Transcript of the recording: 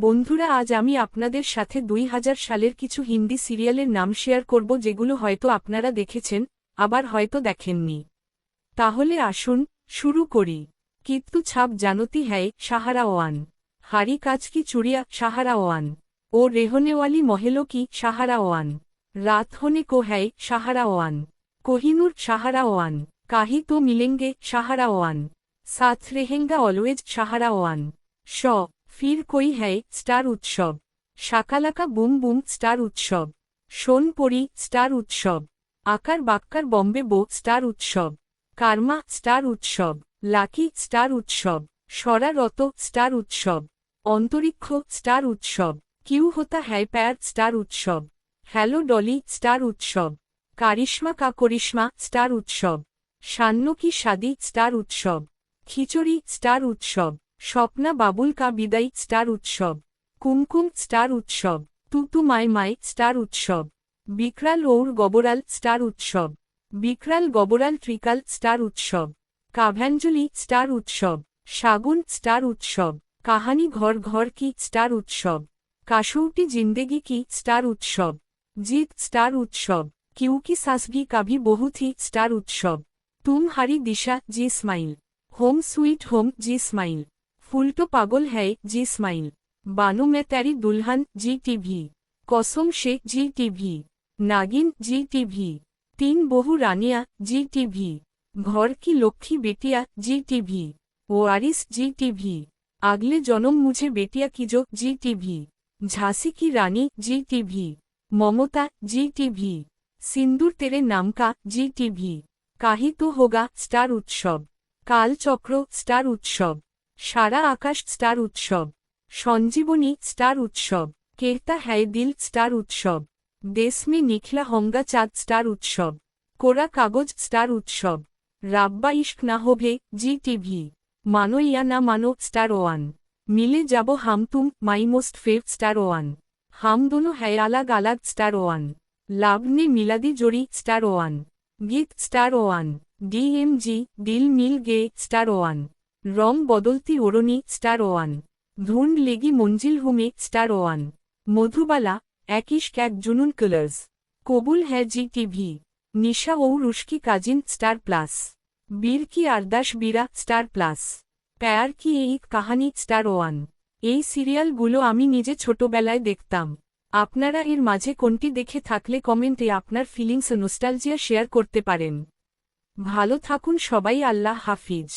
বন্ধুরা, আজ আমি আপনাদের সাথে 2000 সালের কিছু হিন্দি সিরিয়ালের নাম শেয়ার করব যেগুলো হয়তো আপনারা দেখেছেন, আবার হয়তো দেখেননি। তাহলে আসুন শুরু করি। কিত্তু ছাপ জানতি হ্যায় সাহারা ওয়ান, হারি কাজ কি চুড়িয়া সাহারা ওয়ান, ও রেহনেওয়ালি মহেলো কি সাহারা ওয়ান, রাত হোনে কো হ্যায় সাহারা ওয়ান, কোহিনুর সাহারা ওয়ান, কাহি তো মিলেঙ্গে সাহারা ওয়ান, সাথ রেহেঙ্গা অলওয়েজ সাহারা ওয়ান, শ ফির কই হ্যায় স্টার উৎসব, শাকালাকা বুম বুম স্টার উৎসব, সোনপরি স্টার উৎসব, আকার বাক্কার বম্বে বো স্টার উৎসব, কার্মা স্টার উৎসব, লাকি স্টার উৎসব, সরারত স্টার উৎসব, অন্তরিক্ষ স্টার উৎসব, কিউ হোতা হ্যায় প্যার স্টার উৎসব, হ্যালো ডলি স্টার উৎসব, কারিশ্মা কা করিশ্মা স্টার উৎসব, সান্ন কি শাদি স্টার উৎসব, খিচুড়ি স্টার উৎসব, স্বপ্না বাবুল কা বিদাই স্টার উৎসব, কুমকুম স্টার উৎসব, তুতু মাই মাই স্টার উৎসব, বিকরাল ঔর গবরাল স্টার উৎসব, বিকরাল গবরাল ত্রিকাল স্টার উৎসব, কাভ্যাঞ্জলি স্টার উৎসব, শাগুন স্টার উৎসব, কাহানি ঘর ঘর কি স্টার উৎসব, কাশৌটি জিন্দেগি কি স্টার উৎসব, জিত স্টার উৎসব, কিউকি সাসভি কাভি বহু থি স্টার উৎসব, তুম হারি দিশা জি স্মাইল, হোম সুইট হোম জি স্মাইল, ফুলটো পাগল হ্যায় জি স্মাইল, বানু মে তেরি দুলহান জি টিভি, কসম শেখ জি টিভি, নাগিন জি টিভি, তিন বহু রানিয়া জি টিভি, ঘর কি লক্ষ্মী বেটিয়া জি টিভি, ওয়ারিস জি টিভি, আগলে জনম মুঝে বেটিয়া কিজো জি টিভি, ঝাঁসি কি রানী জি টিভি, মমতা জি টিভি, সিন্দুর তেরে নামকা জি টিভি, কাহি তো হোগা স্টার উৎসব, কালচক্র স্টার উৎসব, সারা আকাশ স্টার উৎসব, সঞ্জীবনী স্টার উৎসব, কেরতা হ্যায় দিল স্টার উৎসব, দেশ মে নিখলা হোঙ্গা চাঁদ স্টার উৎসব, কোরা কাগজ স্টার উৎসব, রাব্বা ইশক না হোভে জি টিভি, মানো ইয়া না মানো স্টার ওয়ান, মিলে যাব হাম তুম my most fave star one, হাম দোনো হ্যায় আলাগ আলাগ স্টার ওয়ান, লাভ নে মিলাদি জড়ি স্টার ওয়ান, গীত স্টার ওয়ান, ডিএমজি দিল মিল গে স্টার ওয়ান, রং বদলতি ওরনি স্টার ওয়ান, ধুন্ড লেগি মঞ্জিল হুমে স্টার ওয়ান, মধুবালা এক ইশক এক জুনুন কালার্স, কবুল হ্যায় জি টিভি, নিশা ও রুশকি কাজিন স্টার প্লাস, বীর কি আরদাস বীরা স্টার প্লাস, প্যার কি এই কাহানি স্টার ওয়ান। এই সিরিয়ালগুলো আমি নিজে ছোটবেলায় দেখতাম। আপনারা এর মাঝে কোনটি দেখে থাকলে কমেন্টে আপনার ফিলিংস ও নস্টালজিয়া শেয়ার করতে পারেন। ভালো থাকুন সবাই, আল্লাহ হাফিজ।